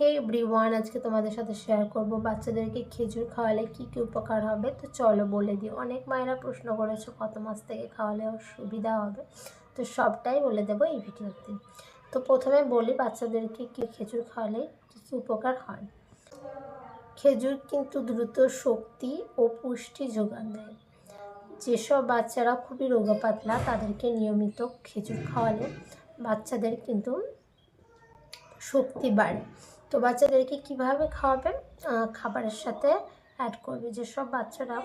হে everyone, আজকে তোমাদের সাথে শেয়ার করব বাচ্চাদেরকে খেজুর খাওয়ালে কি কি উপকার হবে। তো চলো বলে দিই। অনেক মায়েরা প্রশ্ন করেছো কত মাস থেকে খাওয়ালে সুবিধা হবে, তো সবটাই বলে দেবো এই ভিডিওতে। তো প্রথমে বলি বাচ্চাদেরকে কি খেজুর খাওয়ালে কী কী উপকার হয়। খেজুর কিন্তু দ্রুত শক্তি ও পুষ্টি যোগান দেয়। যেসব বাচ্চারা খুবই রোগা পাতলা তাদেরকে নিয়মিত খেজুর খাওয়ালে বাচ্চাদের কিন্তু শক্তি বাড়ে। তো বাচ্চাদেরকে কিভাবে খাওয়াবে? খাবারের সাথে অ্যাড করবে। যেসব বাচ্চারা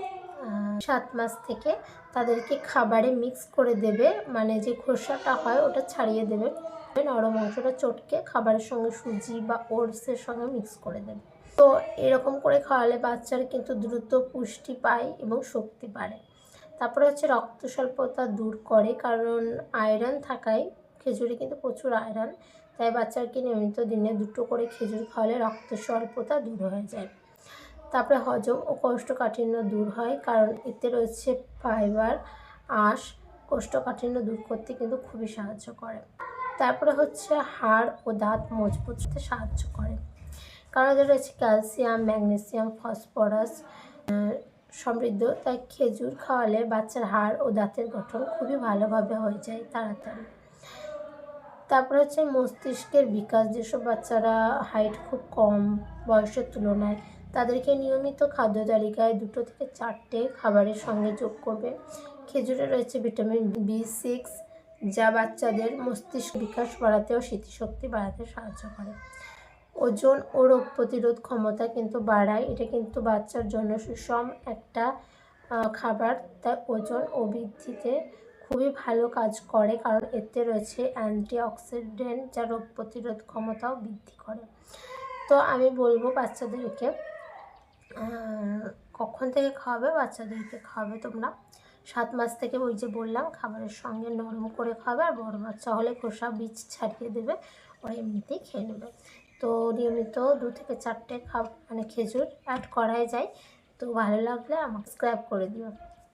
7 মাস থেকে তাদেরকে খাবারে মিক্স করে দেবে, মানে যে খোসাটা হয় ওটা ছাড়িয়ে দেবে, নরম অংশটা চটকে খাবারের সঙ্গে সুজি বা ওটসের সঙ্গে মিক্স করে দেবে। তো এরকম করে খাওয়ালে বাচ্চারা কিন্তু দ্রুত পুষ্টি পায় এবং শক্তি বাড়ে। তারপরে হচ্ছে রক্ত স্বল্পতা দূর করে, কারণ আয়রন থাকায় খেজুরে কিন্তু প্রচুর আয়রন, তাই বাচ্চাকে নিয়মিত দিনে 2টো করে খেজুর খাওয়ালে রক্ত স্বল্পতা দূর হয়ে যায়। তারপরে হজম ও কোষ্ঠকাঠিন্য দূর হয়, কারণ এতে রয়েছে ফাইবার, আঁশ কোষ্ঠকাঠিন্য দূর করতে কিন্তু খুবই সাহায্য করে। তারপরে হচ্ছে হাড় ও দাঁত মজবুত করতে সাহায্য করে, কারণ এতে রয়েছে ক্যালসিয়াম, ম্যাগনেসিয়াম, ফসফরাস সমৃদ্ধ, তাই খেজুর খাওয়ালে বাচ্চার হাড় ও দাঁতের গঠন খুবই ভালোভাবে হয়ে যায় তাড়াতাড়ি। তারপরে হচ্ছে মস্তিষ্কের বিকাশ। যেসব বাচ্চারা হাইট খুব কম বয়সের তুলনায়, তাদেরকে নিয়মিত খাদ্য তালিকায় 2 থেকে 4টে খাবারের সঙ্গে যোগ করবে। খেজুরে রয়েছে ভিটামিন B6, যা বাচ্চাদের মস্তিষ্ক বিকাশ বাড়াতে ও স্মৃতিশক্তি বাড়াতে সাহায্য করে। ওজন ও রোগ প্রতিরোধ ক্ষমতা কিন্তু বাড়ায়। এটা কিন্তু বাচ্চার জন্য সুষম একটা খাবার, তাই ওজন ও বৃদ্ধিতে খুবই ভালো কাজ করে, কারণ এতে রয়েছে অ্যান্টিঅক্সিডেন্ট, যা রোগ প্রতিরোধ ক্ষমতাও বৃদ্ধি করে। তো আমি বলবো বাচ্চাদেরকে কখন থেকে খাওয়াবে? বাচ্চাদেরকে খাওয়াবে তোমরা 7 মাস থেকে, ওই যে বললাম খাবারের সঙ্গে নরম করে খাবে, আর বড় বাচ্চা হলে খোসা বীজ ছাড়িয়ে দেবে, ওরা এমনিতেই খেয়ে নেবে। তো নিয়মিত 2 থেকে 4টে খেজুর অ্যাড করাই যায়। তো ভালো লাগলে আমাকে সাবস্ক্রাইব করে দিও।